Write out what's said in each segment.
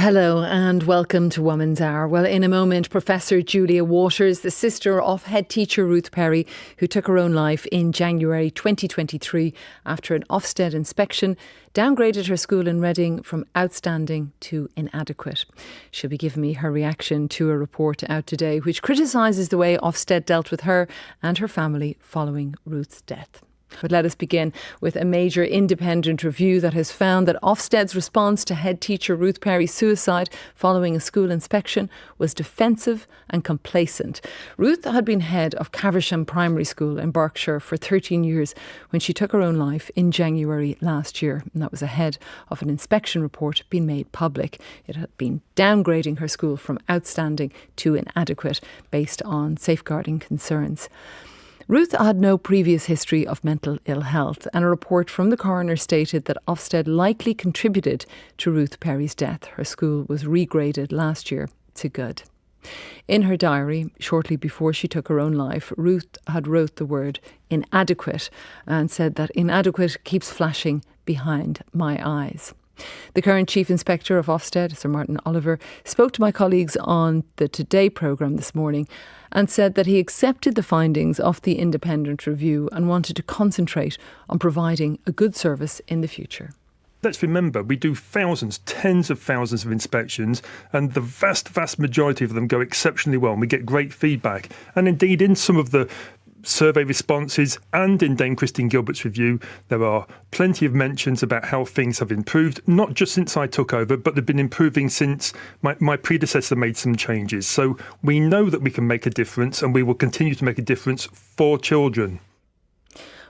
Hello and welcome to Woman's Hour. Well, in a moment, Professor Julia Waters, the sister of head teacher Ruth Perry, who took her own life in January 2023 after an Ofsted inspection downgraded her school in Reading from outstanding to inadequate. She'll be giving me her reaction to a report out today which criticises the way Ofsted dealt with her and her family following Ruth's death. But let us begin with a major independent review that has found that Ofsted's response to head teacher Ruth Perry's suicide following a school inspection was defensive and complacent. Ruth had been head of Caversham Primary School in Berkshire for 13 years when she took her own life in January last year. And that was ahead of an inspection report being made public. It had been downgrading her school from outstanding to inadequate based on safeguarding concerns. Ruth had no previous history of mental ill health, and a report from the coroner stated that Ofsted likely contributed to Ruth Perry's death. Her school was regraded last year to good. In her diary, shortly before she took her own life, Ruth had wrote the word inadequate and said that inadequate keeps flashing behind my eyes. The current Chief Inspector of Ofsted, Sir Martin Oliver, spoke to my colleagues on the Today programme this morning and said that he accepted the findings of the independent review and wanted to concentrate on providing a good service in the future. Let's remember, we do thousands, tens of thousands of inspections, and the vast majority of them go exceptionally well, and we get great feedback. And indeed, in some of the survey responses and in Dame Christine Gilbert's review, there are plenty of mentions about how things have improved, not just since I took over, but they've been improving since my predecessor made some changes. So we know that we can make a difference, and we will continue to make a difference for children.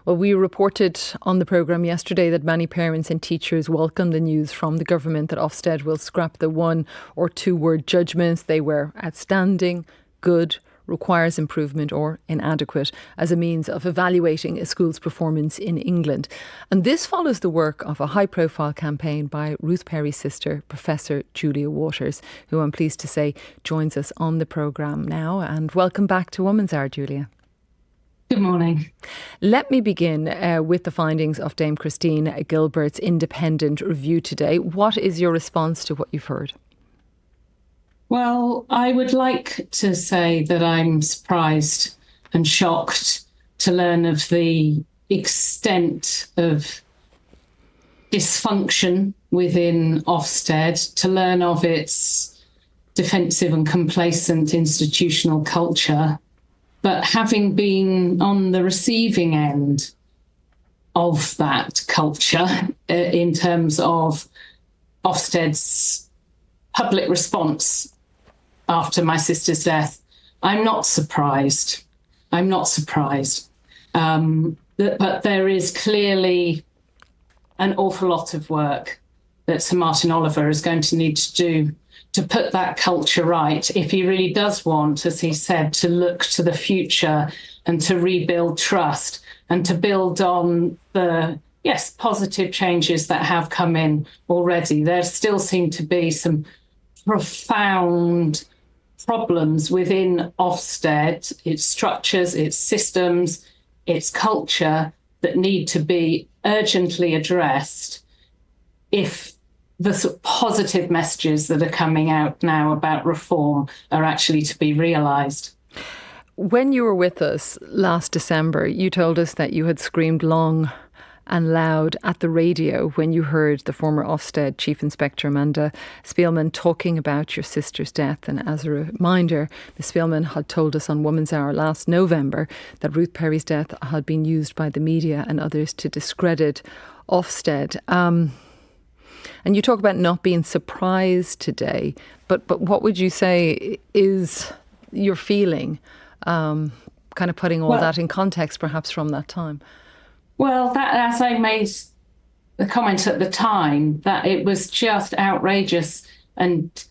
Well, we reported on the programme yesterday that many parents and teachers welcome the news from the government that Ofsted will scrap the 1 or 2 word judgments. They were outstanding, good, requires improvement or inadequate as a means of evaluating a school's performance in England. And this follows the work of a high-profile campaign by Ruth Perry's sister, Professor Julia Waters, who I'm pleased to say joins us on the programme now. And welcome back to Woman's Hour, Julia. Good morning. Let me begin with the findings of Dame Christine Gilbert's independent review today. What is your response to what you've heard? Well, I would like to say that I'm surprised and shocked to learn of the extent of dysfunction within Ofsted, to learn of its defensive and complacent institutional culture. But having been on the receiving end of that culture in terms of Ofsted's public response after my sister's death, I'm not surprised. But there is clearly an awful lot of work that Sir Martin Oliver is going to need to do to put that culture right if he really does want, as he said, to look to the future and to rebuild trust and to build on the, positive changes that have come in already. There still seem to be some profound problems within Ofsted, its structures, its systems, its culture that need to be urgently addressed if the sort of positive messages that are coming out now about reform are actually to be realised. When you were with us last December, you told us that you had screamed long and loud at the radio when you heard the former Ofsted Chief Inspector Amanda Spielman talking about your sister's death. And as a reminder, Ms Spielman had told us on Woman's Hour last November that Ruth Perry's death had been used by the media and others to discredit Ofsted. And you talk about not being surprised today, but what would you say is your feeling, kind of putting all that in context perhaps from that time? Well, that, as I made the comment at the time, that it was just outrageous and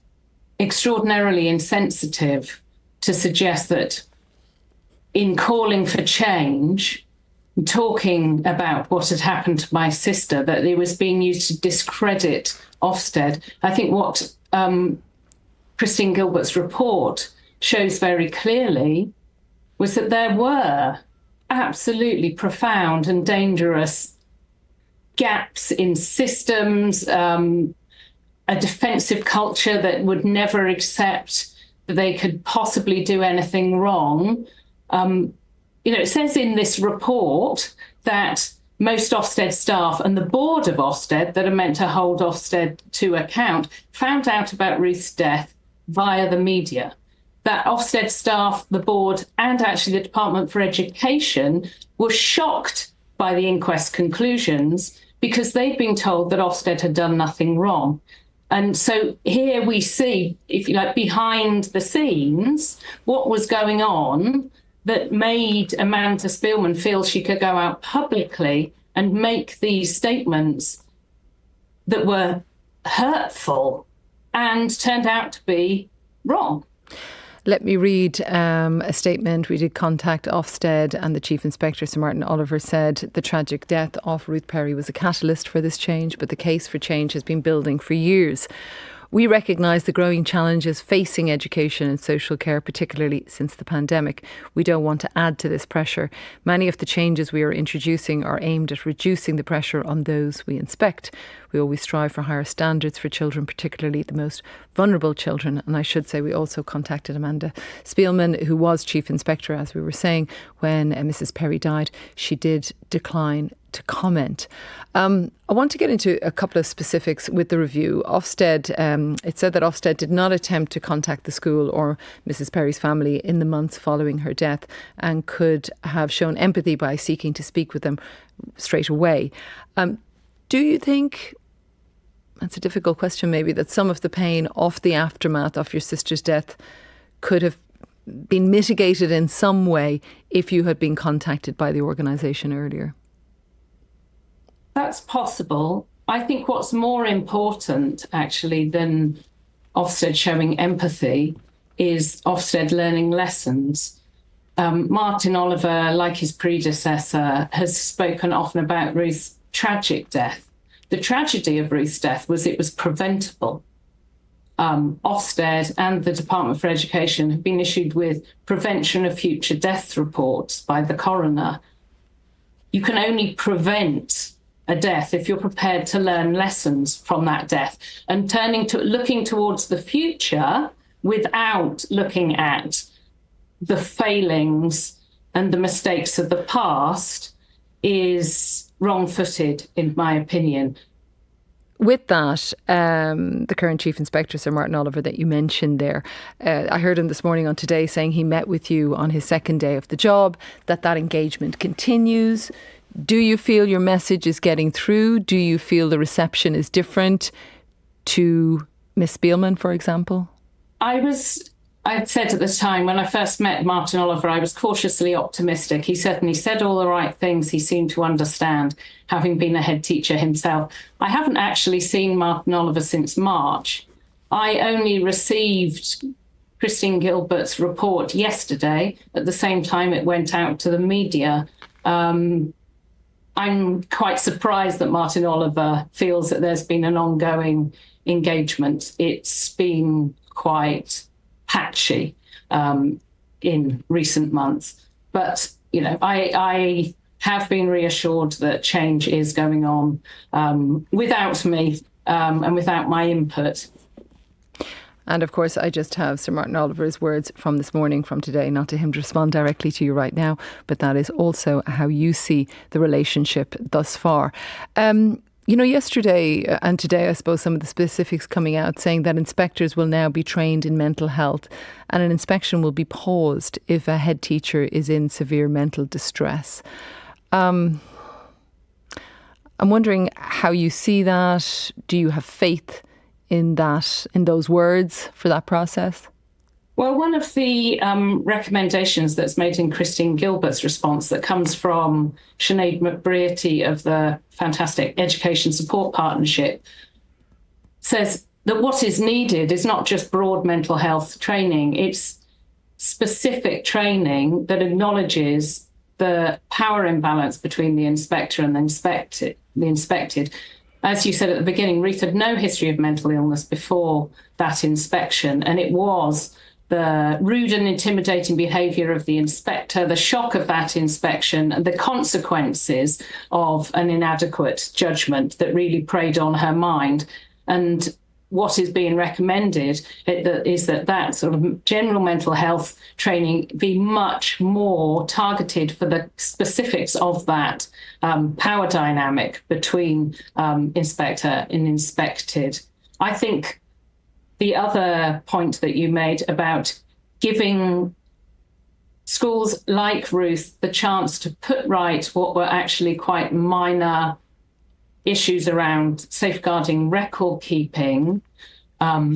extraordinarily insensitive to suggest that in calling for change, talking about what had happened to my sister, that it was being used to discredit Ofsted. I think what Christine Gilbert's report shows very clearly was that there were absolutely profound and dangerous gaps in systems, a defensive culture that would never accept that they could possibly do anything wrong. It says in this report that most Ofsted staff and the board of Ofsted that are meant to hold Ofsted to account found out about Ruth's death via the media. That Ofsted staff, the board, and actually the Department for Education were shocked by the inquest conclusions because they'd been told that Ofsted had done nothing wrong. And so here we see, if you like, behind the scenes, what was going on that made Amanda Spielman feel she could go out publicly and make these statements that were hurtful and turned out to be wrong. Let me read a statement. We did contact Ofsted, and the Chief Inspector, Sir Martin Oliver, said the tragic death of Ruth Perry was a catalyst for this change, but the case for change has been building for years. We recognise the growing challenges facing education and social care, particularly since the pandemic. We don't want to add to this pressure. Many of the changes we are introducing are aimed at reducing the pressure on those we inspect. We always strive for higher standards for children, particularly the most vulnerable children. And I should say we also contacted Amanda Spielman, who was Chief Inspector, as we were saying, when Mrs. Perry died. She did decline to comment. I want to get into a couple of specifics with the review. Ofsted, it said that Ofsted did not attempt to contact the school or Mrs. Perry's family in the months following her death and could have shown empathy by seeking to speak with them straight away. Do you think, that's a difficult question maybe, that some of the pain of the aftermath of your sister's death could have been mitigated in some way if you had been contacted by the organisation earlier? That's possible. I think what's more important, actually, than Ofsted showing empathy is Ofsted learning lessons. Martin Oliver, like his predecessor, has spoken often about Ruth's tragic death. The tragedy of Ruth's death was it was preventable. Ofsted and the Department for Education have been issued with prevention of future death reports by the coroner. You can only prevent a death if you're prepared to learn lessons from that death, and looking towards the future without looking at the failings and the mistakes of the past is wrong-footed, in my opinion. With that, the current Chief Inspector, Sir Martin Oliver, that you mentioned there, I heard him this morning on Today saying he met with you on his second day of the job, that engagement continues. Do you feel your message is getting through? Do you feel the reception is different to Miss Spielman, for example? I said at the time, when I first met Martin Oliver, I was cautiously optimistic. He certainly said all the right things. He seemed to understand, having been a head teacher himself. I haven't actually seen Martin Oliver since March. I only received Christine Gilbert's report yesterday, at the same time it went out to the media. I'm quite surprised that Martin Oliver feels that there's been an ongoing engagement. It's been quite patchy in recent months. But, I have been reassured that change is going on without me and without my input. And of course, I just have Sir Martin Oliver's words from this morning, from Today, not to him to respond directly to you right now, but that is also how you see the relationship thus far. Yesterday and today, I suppose some of the specifics coming out saying that inspectors will now be trained in mental health and an inspection will be paused if a head teacher is in severe mental distress. I'm wondering how you see that. Do you have faith in those words for that process? Well, one of the recommendations that's made in Christine Gilbert's response, that comes from Sinead McBrearty of the fantastic Education Support Partnership, says that what is needed is not just broad mental health training, it's specific training that acknowledges the power imbalance between the inspector and the inspected. As you said at the beginning, Ruth had no history of mental illness before that inspection, and it was the rude and intimidating behaviour of the inspector, the shock of that inspection, and the consequences of an inadequate judgment that really preyed on her mind. And what is being recommended is that sort of general mental health training be much more targeted for the specifics of that power dynamic between inspector and inspected. I think the other point that you made about giving schools like Ruth the chance to put right what were actually quite minor issues around safeguarding record keeping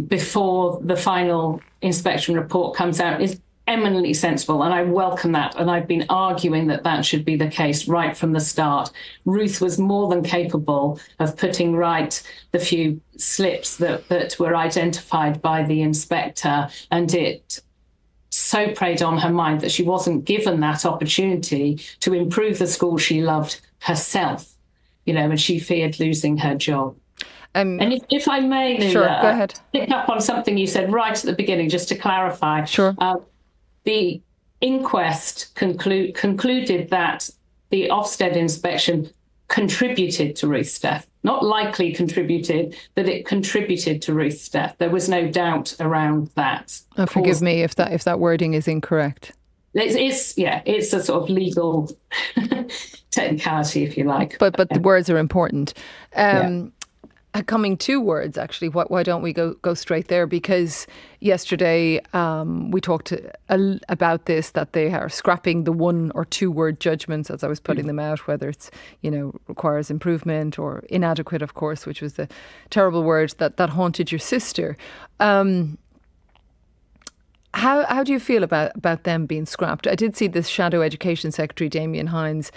before the final inspection report comes out is eminently sensible, and I welcome that. And I've been arguing that that should be the case right from the start. Ruth was more than capable of putting right the few slips that were identified by the inspector, and it so preyed on her mind that she wasn't given that opportunity to improve the school she loved herself, and she feared losing her job. And if I may, Nuala, sure, go ahead. Pick up on something you said right at the beginning, just to clarify. Sure. The inquest concluded that the Ofsted inspection contributed to Ruth's death. Not likely contributed, that it contributed to Ruth's death. There was no doubt around that. Oh, forgive me if that wording is incorrect. It's a sort of legal technicality, if you like. But the words are important. Coming to words, actually, why don't we go straight there? Because yesterday we talked about this, that they are scrapping the 1 or 2 word judgments as I was putting them out, whether it's, requires improvement or inadequate, of course, which was the terrible word that haunted your sister. How do you feel about them being scrapped? I did see this Shadow Education Secretary, Damien Hines,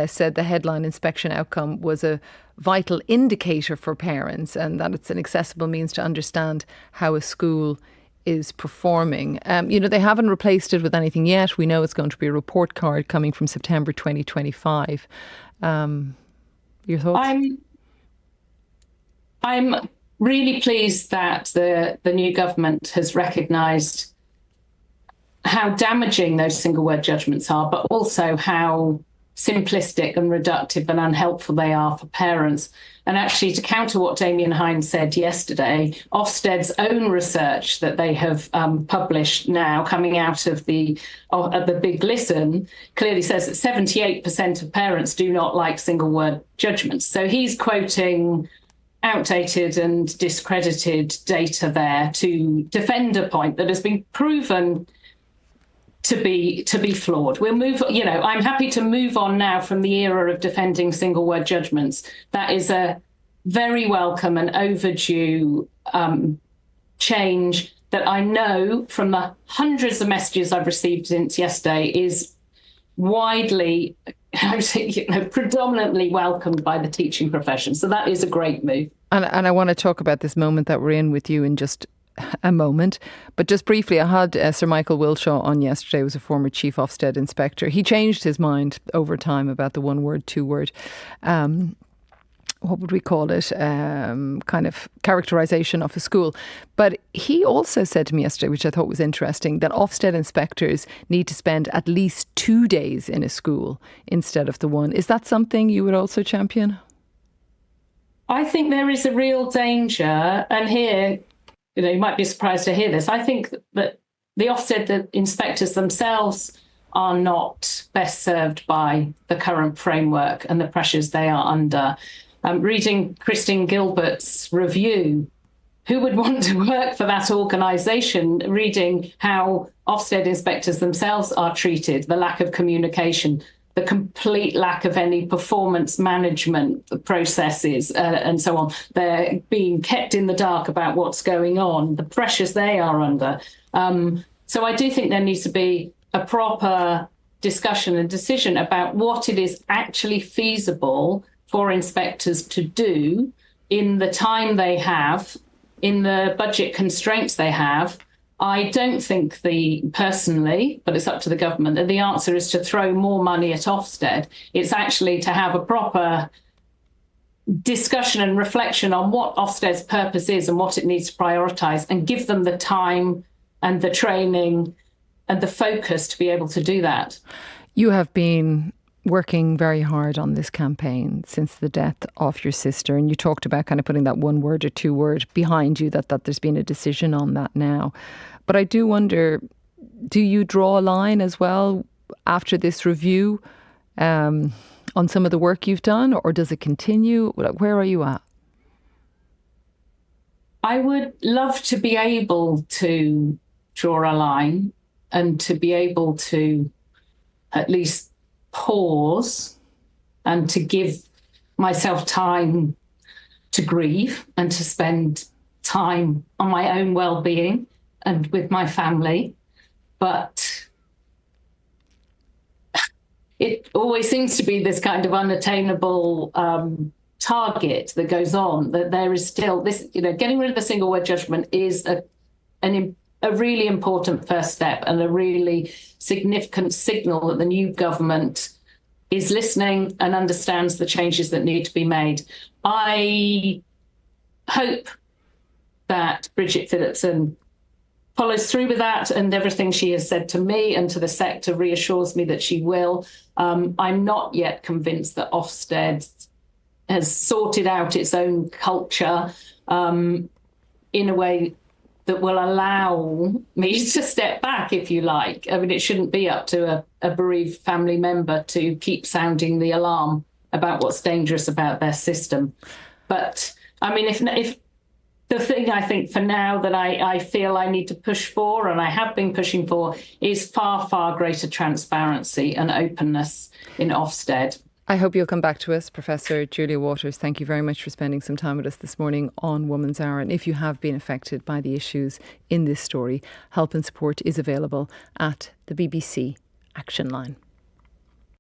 said the headline inspection outcome was a vital indicator for parents and that it's an accessible means to understand how a school is performing. They haven't replaced it with anything yet. We know it's going to be a report card coming from September 2025. Your thoughts? I'm really pleased that the new government has recognised how damaging those single word judgments are, but also how simplistic and reductive and unhelpful they are for parents. And actually, to counter what Damien Hines said yesterday, Ofsted's own research that they have published now, coming out of the Big Listen, clearly says that 78% of parents do not like single word judgments. So he's quoting outdated and discredited data there to defend a point that has been proven to be flawed. We'll move, I'm happy to move on now from the era of defending single word judgments. That is a very welcome and overdue change that I know from the hundreds of messages I've received since yesterday is widely, predominantly welcomed by the teaching profession. So that is a great move. And I want to talk about this moment that we're in with you in just a moment. But just briefly, I had Sir Michael Wilshaw on yesterday, who was a former chief Ofsted inspector. He changed his mind over time about the 1 word, 2 word, what would we call it, kind of characterisation of a school. But he also said to me yesterday, which I thought was interesting, that Ofsted inspectors need to spend at least 2 days in a school instead of the 1. Is that something you would also champion? I think there is a real danger, and here, you might be surprised to hear this. I think that the Ofsted, the inspectors themselves, are not best served by the current framework and the pressures they are under. Reading Christine Gilbert's review, who would want to work for that organisation, reading how Ofsted inspectors themselves are treated, the lack of communication, the complete lack of any performance management processes and so on. They're being kept in the dark about what's going on, the pressures they are under. So I do think there needs to be a proper discussion and decision about what it is actually feasible for inspectors to do in the time they have, in the budget constraints they have. I don't think personally, but it's up to the government, that the answer is to throw more money at Ofsted. It's actually to have a proper discussion and reflection on what Ofsted's purpose is and what it needs to prioritise, and give them the time and the training and the focus to be able to do that. You have been working very hard on this campaign since the death of your sister, and you talked about kind of putting that one word or two word behind you, that there's been a decision on that now. But I do wonder, do you draw a line as well after this review on some of the work you've done, or does it continue? Where are you at? I would love to be able to draw a line and to be able to at least pause and to give myself time to grieve and to spend time on my own well-being and with my family. But it always seems to be this kind of unattainable target that goes on, that there is still this, getting rid of the single word judgment is a really important first step and a really significant signal that the new government is listening and understands the changes that need to be made. I hope that Bridget Phillipson follows through with that, and everything she has said to me and to the sector reassures me that she will. I'm not yet convinced that Ofsted has sorted out its own culture in a way that will allow me to step back, if you like. I mean, it shouldn't be up to a bereaved family member to keep sounding the alarm about what's dangerous about their system. But I mean, if the thing I think for now that I feel I need to push for, and I have been pushing for, is far, far greater transparency and openness in Ofsted. I hope you'll come back to us, Professor Julia Waters. Thank you very much for spending some time with us this morning on Woman's Hour. And if you have been affected by the issues in this story, help and support is available at the BBC Action Line.